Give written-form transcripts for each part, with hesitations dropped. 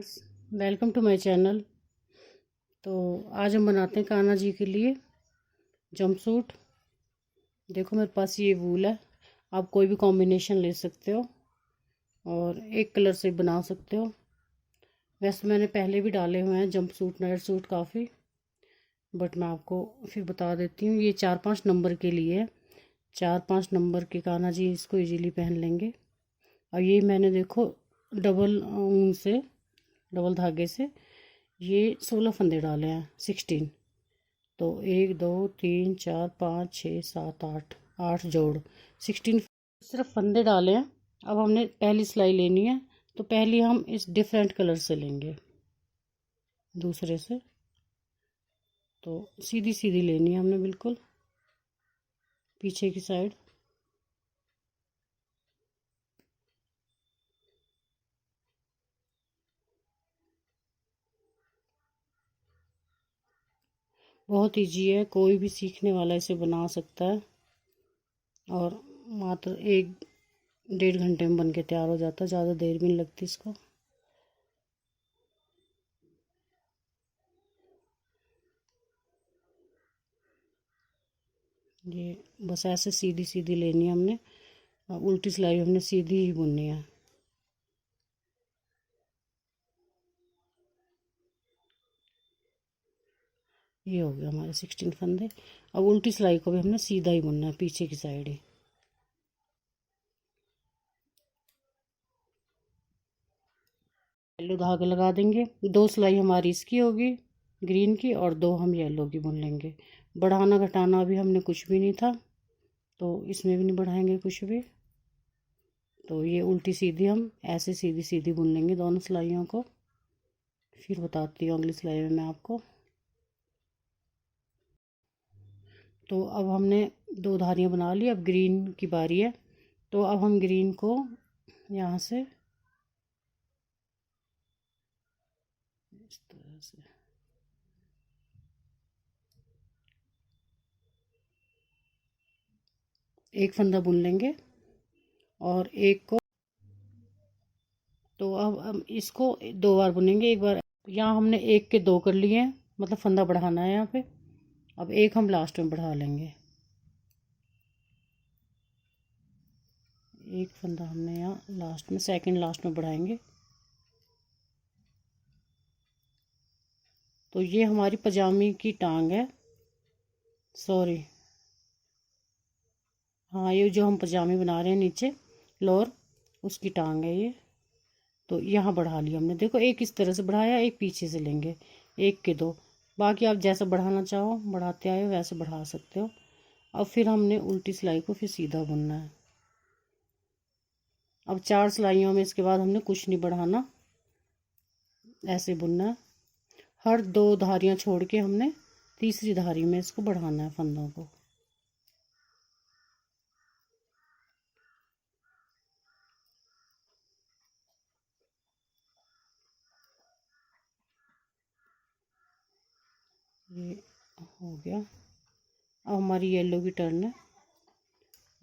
Friends, welcome to my channel. तो आज हम बनाते हैं कान्हा जी के लिए जंपसूट। देखो मेरे पास ये वूल है, आप कोई भी कॉम्बिनेशन ले सकते हो और एक कलर से बना सकते हो। वैसे मैंने पहले भी डाले हुए हैं जंपसूट नाइट सूट काफ़ी, बट मैं आपको फिर बता देती हूँ। ये 4-5 नंबर के लिए है। 4-5 नंबर के कान्हा जी इसको इजीली पहन लेंगे। और ये मैंने देखो डबल ऊन से, डबल धागे से ये 16 फंदे डाले हैं, 16। तो 1 2 3 4 5 6 7 8, 8 जोड़ 16 सिर्फ फंदे डाले हैं। अब हमने पहली सिलाई लेनी है, तो पहली हम इस डिफरेंट कलर से लेंगे, दूसरे से। तो सीधी सीधी लेनी है हमने, बिल्कुल पीछे की साइड। बहुत इजी है, कोई भी सीखने वाला इसे बना सकता है और मात्र 1-1.5 घंटे में बन के तैयार हो जाता है। ज़्यादा देर भी नहीं लगती इसको। ये बस ऐसे सीधी सीधी लेनी है हमने, उल्टी सिलाई हमने सीधी ही बुननी है। ये हो गया हमारे 16 फंदे। अब उल्टी सिलाई को भी हमने सीधा ही बुनना है, पीछे की साइड ही। येलो धागा लगा देंगे। 2 सिलाई हमारी इसकी होगी ग्रीन की और 2 हम येलो की बुन लेंगे। बढ़ाना घटाना अभी हमने कुछ भी नहीं था, तो इसमें भी नहीं बढ़ाएंगे कुछ भी। तो ये उल्टी सीधी हम ऐसे सीधी सीधी बुन लेंगे दोनों सिलाइयों को। फिर बताती हूँ अगली सिलाई में मैं आपको। तो अब हमने 2 धारियाँ बना ली, अब ग्रीन की बारी है। तो अब हम ग्रीन को यहाँ से इस तरह से एक फंदा बुन लेंगे और एक को। तो अब हम इसको 2 बार बुनेंगे। एक बार यहाँ हमने 1 के 2 कर लिए हैं, मतलब फंदा बढ़ाना है यहाँ पे। अब एक हम लास्ट में बढ़ा लेंगे, एक फंदा हमने यहाँ लास्ट में, सेकंड लास्ट में बढ़ाएंगे। तो ये हमारी पजामी की टांग है, सॉरी, हाँ ये जो हम पजामी बना रहे हैं नीचे लोअर, उसकी टांग है ये। तो यहाँ बढ़ा लिया हमने, देखो एक इस तरह से बढ़ाया, एक पीछे से लेंगे, 1 के 2। बाकी आप जैसा बढ़ाना चाहो बढ़ाते आए हो वैसे बढ़ा सकते हो। अब फिर हमने उल्टी सिलाई को फिर सीधा बुनना है। अब 4 सिलाइयों में इसके बाद हमने कुछ नहीं बढ़ाना, ऐसे बुनना है। हर 2 धारियाँ छोड़ के हमने तीसरी धारी में इसको बढ़ाना है फंदों को। ये हो गया। अब हमारी येलो की टर्न है।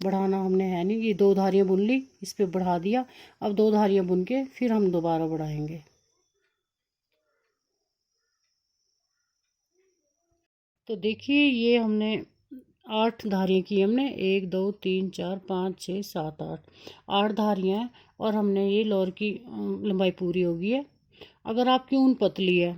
बढ़ाना हमने है नहीं, ये 2 धारियाँ बुन ली, इस पे बढ़ा दिया। अब 2 धारियाँ बुन के फिर हम दोबारा बढ़ाएंगे। तो देखिए ये हमने 8 धारियाँ की, हमने 1 2 3 4 5 6 7 8, 8 धारियाँ हैं। और हमने ये लोअर की लंबाई पूरी होगी है। अगर आपकी ऊन पतली है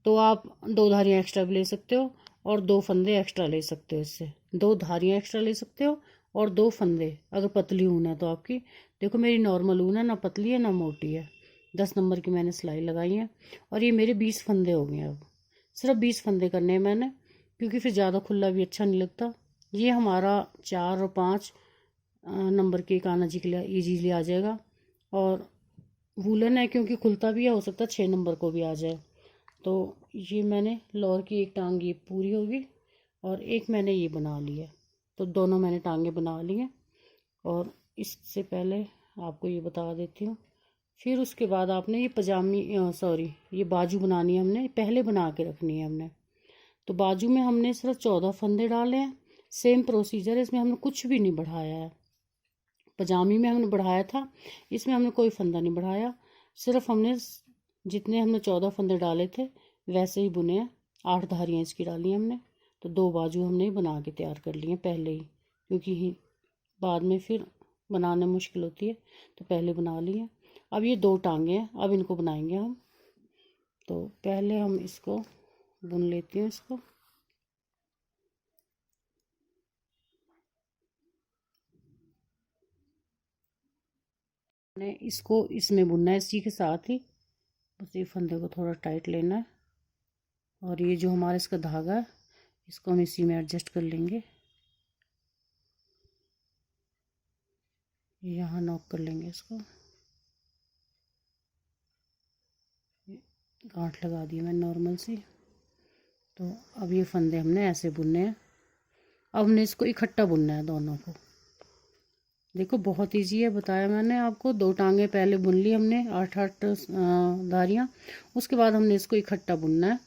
तो आप 2 धारियाँ एक्स्ट्रा भी ले सकते हो और 2 फंदे एक्स्ट्रा ले सकते हो। इससे 2 धारियाँ एक्स्ट्रा ले सकते हो और 2 फंदे, अगर पतली ऊन है तो आपकी। देखो मेरी नॉर्मल ऊन है, ना पतली है ना मोटी है। 10 नंबर की मैंने सिलाई लगाई है और ये मेरे 20 फंदे हो गए। अब सिर्फ 20 फंदे करने हैं मैंने, क्योंकि फिर ज़्यादा खुला भी अच्छा नहीं लगता। ये हमारा 4 और 5 नंबर के कान्हा जी के लिए ईजीली आ जाएगा। और वूलन है क्योंकि खुलता भी है, हो सकता है 6 नंबर को भी आ जाए। तो ये मैंने लोअर की एक टांग ये पूरी होगी और एक मैंने ये बना ली है। तो दोनों मैंने टांगे बना ली हैं। और इससे पहले आपको ये बता देती हूँ, फिर उसके बाद आपने ये पजामी, सॉरी, ये बाजू बनानी है हमने, पहले बना के रखनी है हमने। तो बाजू में हमने सिर्फ 14 फंदे डाले हैं। सेम प्रोसीजर है, इसमें हमने कुछ भी नहीं बढ़ाया है। पजामी में हमने बढ़ाया था, इसमें हमने कोई फंदा नहीं बढ़ाया। सिर्फ हमने जितने हमने 14 फंदे डाले थे वैसे ही बुने हैं। 8 धारियाँ इसकी डाली हमने, तो 2 बाजू हमने बना के तैयार कर लिए पहले ही, क्योंकि बाद में फिर बनाने मुश्किल होती है, तो पहले बना लिए। अब ये 2 टांगे हैं, अब इनको बनाएंगे हम। तो पहले हम इसको बुन लेते हैं इसको। मैंने इसको इसमें बुनना है इसी के साथ ही, बस ये फंदे को थोड़ा टाइट लेना है। और ये जो हमारा इसका धागा है इसको हम इसी में एडजस्ट कर लेंगे, यहाँ नॉक कर लेंगे इसको। गांठ लगा दी मैं नॉर्मल सी। तो अब ये फंदे हमने ऐसे बुनने हैं। अब हमने इसको इकट्ठा बुनना है दोनों को। देखो बहुत इजी है, बताया मैंने आपको। 2 टांगे पहले बुन ली हमने, 8-8 धारियाँ। उसके बाद हमने इसको इकट्ठा बुनना है।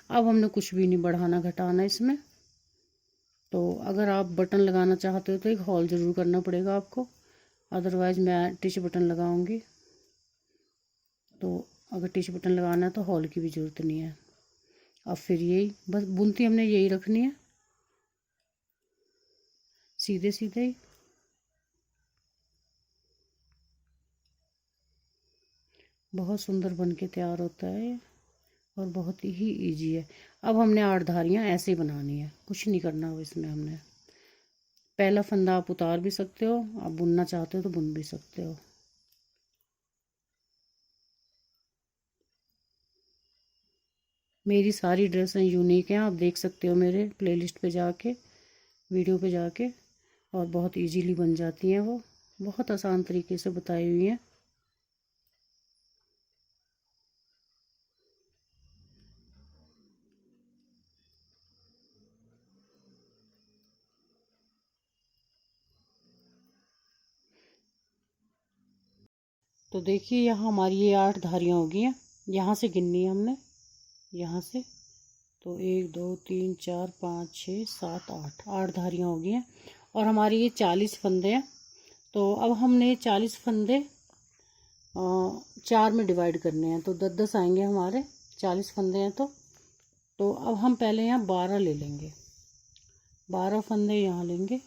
अब हमने कुछ भी नहीं बढ़ाना घटाना इसमें। तो अगर आप बटन लगाना चाहते हो तो एक हॉल ज़रूर करना पड़ेगा आपको, अदरवाइज़ मैं टिच बटन लगाऊंगी। तो अगर टिच बटन लगाना है तो हॉल की भी ज़रूरत नहीं है। अब फिर यही बस बुनती हमने यही रखनी है, सीधे सीधे ही। बहुत सुंदर बन के तैयार होता है और बहुत ही इजी है। अब हमने 8 धारियाँ ऐसे ही बनानी है, कुछ नहीं करना हो इसमें हमने। पहला फंदा आप उतार भी सकते हो, आप बुनना चाहते हो तो बुन भी सकते हो। मेरी सारी ड्रेसें यूनिक हैं, आप देख सकते हो मेरे प्लेलिस्ट पे जाके, वीडियो पे जाके। और बहुत इजीली बन जाती हैं वो, बहुत आसान तरीके से बताई हुई हैं। तो देखिए यहाँ हमारी ये 8 धारियाँ हो गई हैं। यहाँ से गिननी है हमने, यहाँ से। तो 1 2 3 4 5 6 7 8, 8 धारियाँ हो गई हैं। और हमारी ये 40 फंदे हैं। तो अब हमने 40 फंदे 4 में डिवाइड करने हैं, तो 10-10 आएंगे हमारे। 40 फंदे हैं तो अब हम पहले यहाँ 12 ले लेंगे। 12 फंदे यहाँ लेंगे।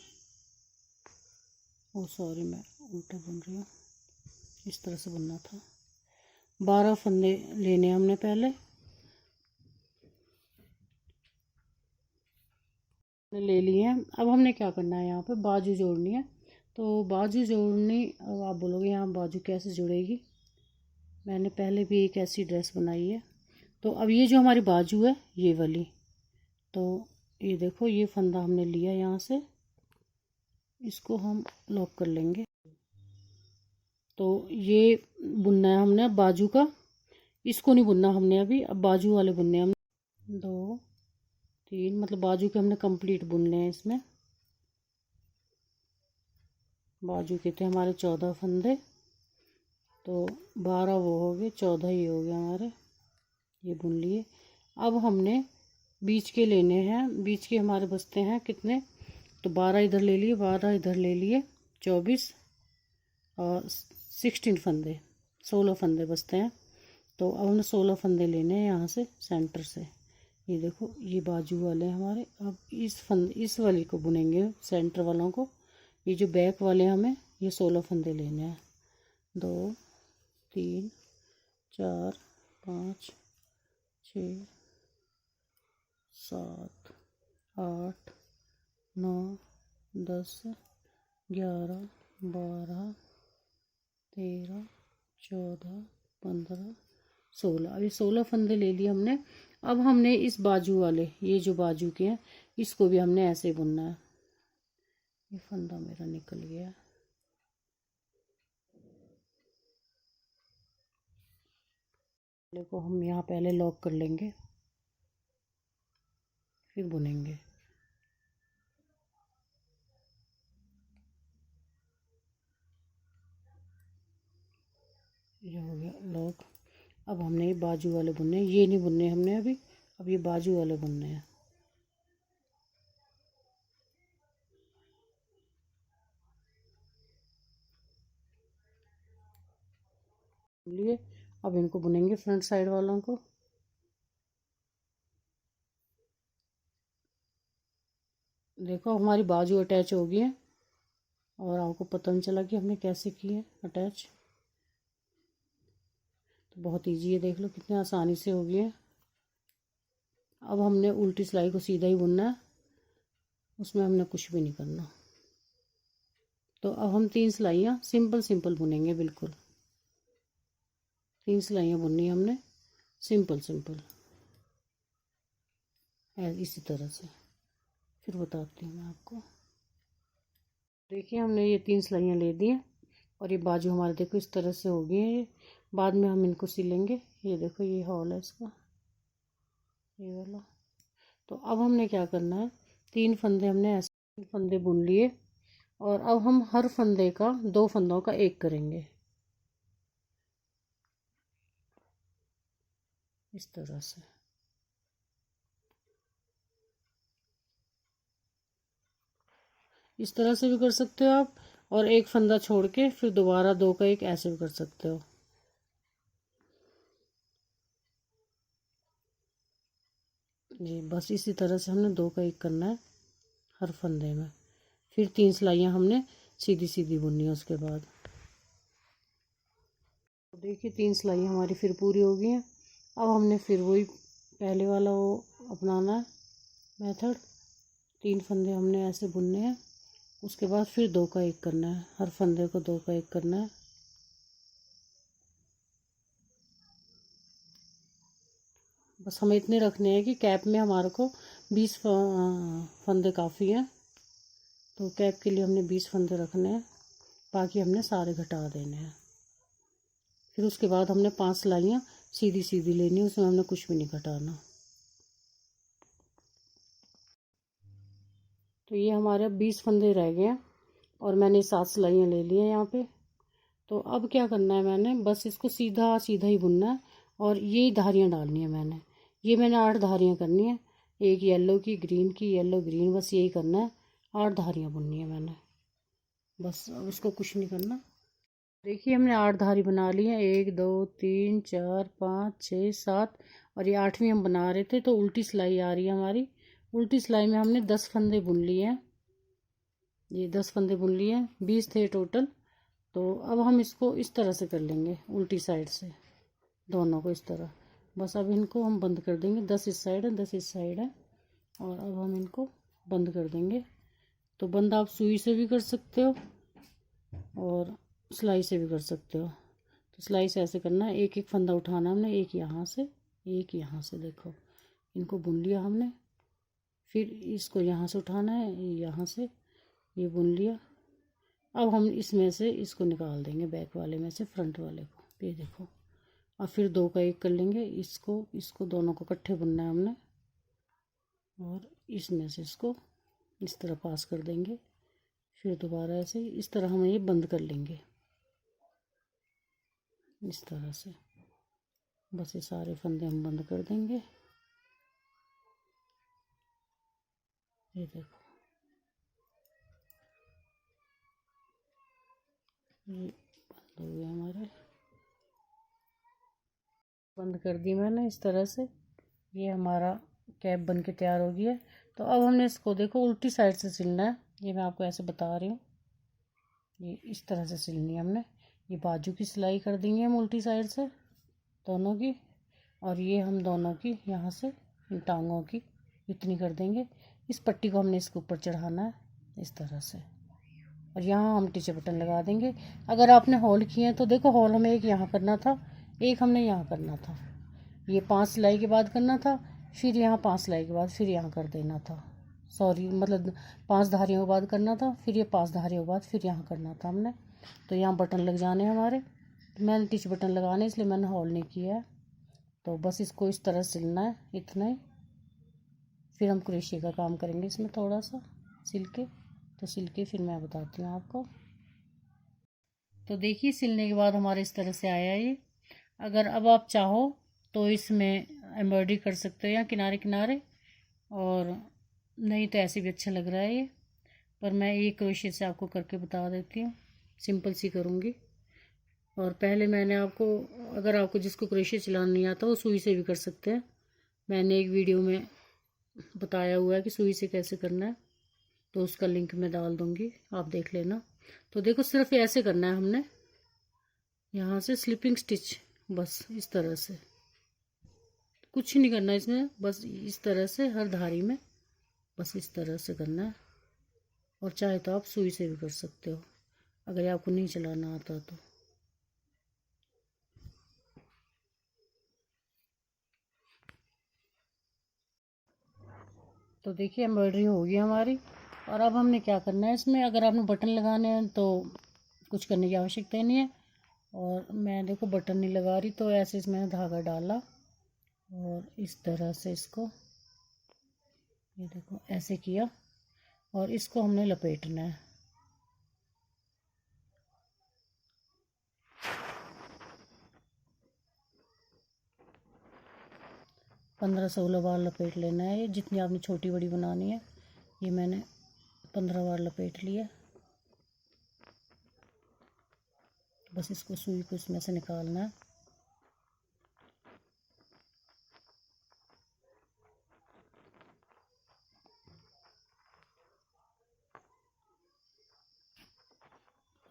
ओ सॉरी, मैं उल्टा बुन रही हूँ, इस तरह से बुनना था। 12 फंदे लेने हमने पहले ले लिए हैं। अब हमने क्या करना है, यहाँ पे बाजू जोड़नी है। तो बाजू जोड़नी, अब आप बोलोगे यहाँ बाजू कैसे जुड़ेगी, मैंने पहले भी एक ऐसी ड्रेस बनाई है। तो अब ये जो हमारी बाजू है ये वाली, तो ये देखो ये फंदा हमने लिया यहाँ से, इसको हम लॉक कर लेंगे। तो ये बुनना है हमने बाजू का, इसको नहीं बुनना हमने अभी, अब बाजू वाले बुनने हैं हमने। 2 3 मतलब बाजू के हमने कंप्लीट बुनने हैं इसमें। बाजू के थे हमारे 14 फंदे, तो 12 वो हो गए, 14 ही हो गए हमारे, ये बुन लिए। अब हमने बीच के लेने हैं, बीच के हमारे बचते हैं कितने, तो 12 इधर ले लिए, 12 इधर ले लिए, 24 और 16 फंदे, 16 फंदे बचते हैं। तो अब हमने 16 फंदे लेने हैं यहाँ से सेंटर से। ये देखो ये बाजू वाले हमारे। अब इस वाली को बुनेंगे, सेंटर वालों को। ये जो बैक वाले हमें ये 16 फंदे लेने हैं। 2 3 4 5 6 7 8 9 10 11 12 13 14 15 16। अब ये 16 फंदे ले लिए हमने। अब हमने इस बाजू वाले, ये जो बाजू के हैं, इसको भी हमने ऐसे बुनना है। ये फंदा मेरा निकल गया, देखो हम यहाँ पहले लॉक कर लेंगे फिर बुनेंगे। ये हो गया लॉक। अब हमने ये बाजू वाले बुनने हैं, ये नहीं बुनने हमने अभी, अब ये बाजू वाले बुनने हैं। लिए अब इनको बुनेंगे फ्रंट साइड वालों को। देखो हमारी बाजू अटैच हो गई है और आपको पता नहीं चला कि हमने कैसे की है अटैच। तो बहुत इजी है, देख लो कितनी आसानी से हो गई है। अब हमने उल्टी सिलाई को सीधा ही बुनना है, उसमें हमने कुछ भी नहीं करना। तो अब हम 3 सिलाइयाँ सिंपल सिंपल बुनेंगे, बिल्कुल 3 सिलाइयाँ बुननी है हमने सिंपल सिंपल इसी तरह से। फिर बताती हूँ मैं आपको। देखिए हमने ये 3 सिलाइयाँ ले दी हैं और ये बाजू हमारे देखो इस तरह से हो गई है। ये बाद में हम इनको सिलेंगे। ये देखो ये हॉल है इसका, ये वाला। तो अब हमने क्या करना है, 3 फंदे हमने ऐसे फंदे बुन लिए और अब हम हर फंदे का 2 फंदों का एक करेंगे इस तरह से। इस तरह से भी कर सकते हो आप, और एक फंदा छोड़ के फिर दोबारा 2 का एक ऐसे भी कर सकते हो। जी बस इसी तरह से हमने 2 का एक करना है हर फंदे में। फिर 3 सिलाइयाँ हमने सीधी सीधी बुननी है उसके बाद। तो देखिए 3 सिलाइयाँ हमारी फिर पूरी हो गई हैं। अब हमने फिर वही पहले वाला वो अपनाना है मेथड। 3 फंदे हमने ऐसे बुनने हैं, उसके बाद फिर 2 का एक करना है, हर फंदे को 2 का एक करना है। बस हमें इतने रखने हैं कि कैप में हमारे को 20 फंदे काफ़ी हैं। तो कैप के लिए हमने 20 फंदे रखने हैं, बाकी हमने सारे घटा देने हैं। फिर उसके बाद हमने 5 सिलाइयाँ सीधी सीधी लेनी है, उसमें हमने कुछ भी नहीं घटाना। तो ये हमारे 20 फंदे रह गए हैं और मैंने 7 सिलाइयाँ ले ली हैं यहाँ पे। तो अब क्या करना है, मैंने बस इसको सीधा सीधा ही बुनना है और यही धारियाँ डालनी है मैंने 8 धारियाँ करनी है। एक येलो की, ग्रीन की, येलो ग्रीन, बस यही करना है। 8 धारियाँ बुननी है मैंने, बस अब इसको कुछ नहीं करना। देखिए हमने 8 धारी बना ली है, 1 2 3 4 5 6 7 और ये 8वीं हम बना रहे थे। तो उल्टी सिलाई आ रही है हमारी। उल्टी सिलाई में हमने 10 फंदे बुन लिए हैं। ये 10 फंदे बुन लिए हैं, 20 थे टोटल। तो अब हम इसको इस तरह से कर लेंगे, उल्टी साइड से दोनों को इस तरह। बस अब इनको हम बंद कर देंगे, 10 इस साइड है 10 इस साइड है, और अब हम इनको बंद कर देंगे। तो बंद आप सुई से भी कर सकते हो और सिलाई से भी कर सकते हो। तो सिलाई से ऐसे करना है, एक एक फंदा उठाना हमने, एक यहाँ से एक यहाँ से, देखो इनको बुन लिया हमने। फिर इसको यहाँ से उठाना है, यहाँ से ये बुन लिया। अब हम इसमें से इसको निकाल देंगे, बैक वाले में से फ्रंट वाले को, ये देखो। अब फिर 2 का एक कर लेंगे, इसको इसको दोनों को इकट्ठे बुनना है हमने, और इसमें से इसको इस तरह पास कर देंगे। फिर दोबारा ऐसे इस तरह हम ये बंद कर लेंगे इस तरह से। बस ये सारे फंदे हम बंद कर देंगे, ये देखो ये बंद हो गए हमारे। बंद कर दी मैंने इस तरह से। ये हमारा कैप बन के तैयार हो गया है। तो अब हमने इसको देखो उल्टी साइड से सिलना है, ये मैं आपको ऐसे बता रही हूँ। ये इस तरह से सिलनी है हमने। ये बाजू की सिलाई कर देंगे हम उल्टी साइड से दोनों की, और ये हम दोनों की यहाँ से इन टांगों की इतनी कर देंगे। इस पट्टी को हमने इसके ऊपर चढ़ाना है इस तरह से, और यहाँ हम टीचर बटन लगा देंगे। अगर आपने हॉल किए हैं तो देखो, हॉल हमें एक यहाँ करना था, एक हमने यहाँ करना था। ये 5 सिलाई के बाद करना था, फिर यहाँ 5 सिलाई के बाद फिर यहाँ कर देना था। सॉरी, मतलब 5 धारियों के बाद करना था, फिर ये 5 धारियों के बाद फिर यहाँ करना था हमने। तो यहाँ बटन लग जाने हमारे। तो मैंने टीच बटन लगाने, इसलिए मैंने हॉल नहीं किया है। तो बस इसको इस तरह सिलना है, इतना ही। फिर हम क्रोशिया का काम करेंगे इसमें थोड़ा सा सिल के। तो सिल के फिर मैं बताती हूँ आपको। तो देखिए सिलने के बाद हमारे इस तरह से आया ये। अगर अब आप चाहो तो इसमें एम्ब्रॉयडरी कर सकते हो या किनारे किनारे, और नहीं तो ऐसे भी अच्छा लग रहा है ये। पर मैं ये क्रोशिया से आपको करके बता देती हूँ, सिंपल सी करूँगी। और पहले मैंने आपको, अगर आपको जिसको क्रोशिया चलाना नहीं आता वो सुई से भी कर सकते हैं। मैंने एक वीडियो में बताया हुआ है कि सुई से कैसे करना है, तो उसका लिंक मैं डाल दूँगी, आप देख लेना। तो देखो सिर्फ ऐसे करना है हमने, यहाँ से स्लिपिंग स्टिच, बस इस तरह से, कुछ नहीं करना इसमें, बस इस तरह से हर धारी में बस इस तरह से करना है। और चाहे तो आप सुई से भी कर सकते हो अगर आपको नहीं चलाना आता तो। तो देखिए एम्ब्रॉयडरी होगी हमारी। और अब हमने क्या करना है इसमें, अगर आपने बटन लगाने हैं तो कुछ करने की आवश्यकता ही नहीं है। और मैं देखो बटन नहीं लगा रही, तो ऐसे इसमें धागा डाला और इस तरह से इसको, ये देखो ऐसे किया, और इसको हमने लपेटना है। पंद्रह 16 बार लपेट लेना है, ये जितनी आपने छोटी बड़ी बनानी है। ये मैंने 15 बार लपेट लिया। बस इसको सुई को इसमें से निकालना है।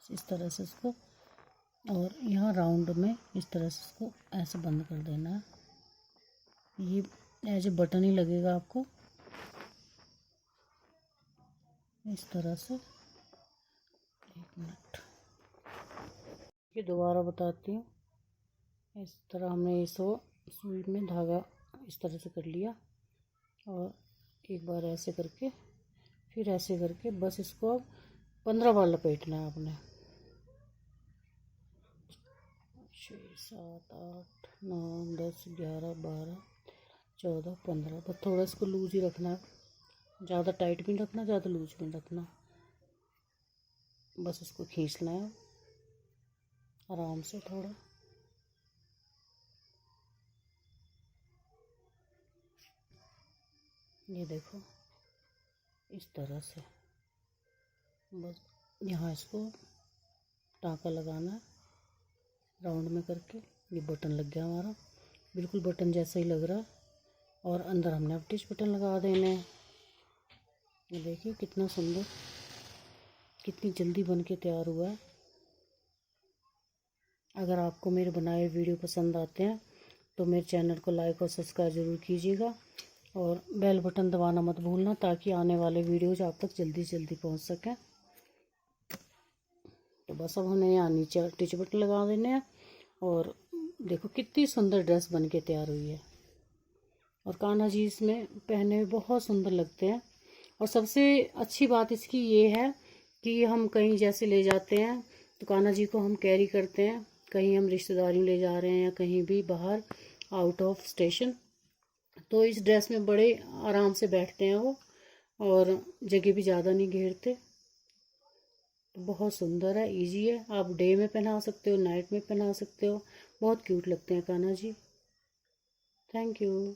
इस तरह से इसको, और यहाँ राउंड में इस तरह से इसको ऐसे बंद कर देना है। ये एज ए बटन ही लगेगा आपको, इस तरह से। एक मिनट, ये दोबारा बताती हूँ। इस तरह हमने इस सुई में धागा इस तरह से कर लिया, और एक बार ऐसे करके, फिर ऐसे करके, बस इसको अब 15 बार लपेटना है आपने। 6 7 8 9 10 11 12 14 15। बस थोड़ा इसको लूज ही रखना है, ज़्यादा टाइट भी नहीं रखना, ज़्यादा लूज भी नहीं रखना। बस इसको खींचना है आराम से थोड़ा। ये देखो इस तरह से, बस यहाँ इसको टाँका लगाना है राउंड में करके। ये बटन लग गया हमारा, बिल्कुल बटन जैसा ही लग रहा है। और अंदर हमने अब टिच बटन लगा देने हैं। ये देखिए कितना सुंदर, कितनी जल्दी बन के तैयार हुआ है। अगर आपको मेरे बनाए वीडियो पसंद आते हैं तो मेरे चैनल को लाइक और सब्सक्राइब ज़रूर कीजिएगा, और बेल बटन दबाना मत भूलना, ताकि आने वाले वीडियोज आप तक जल्दी से जल्दी पहुंच सकें। तो बस अब हमें यहाँ नीचे टिच बटन लगा देने हैं। और देखो कितनी सुंदर ड्रेस बन के तैयार हुई है, और कान्हा जी इसमें पहने हुए बहुत सुंदर लगते हैं। और सबसे अच्छी बात इसकी ये है कि हम कहीं जैसे ले जाते हैं तो कान्हा जी को हम कैरी करते हैं, कहीं हम रिश्तेदारी ले जा रहे हैं या कहीं भी बाहर आउट ऑफ स्टेशन, तो इस ड्रेस में बड़े आराम से बैठते हैं वो, और जगह भी ज़्यादा नहीं घेरते। तो बहुत सुंदर है, इजी है, आप डे में पहना सकते हो, नाइट में पहना सकते हो। बहुत क्यूट लगते हैं कान्हा जी। Thank you.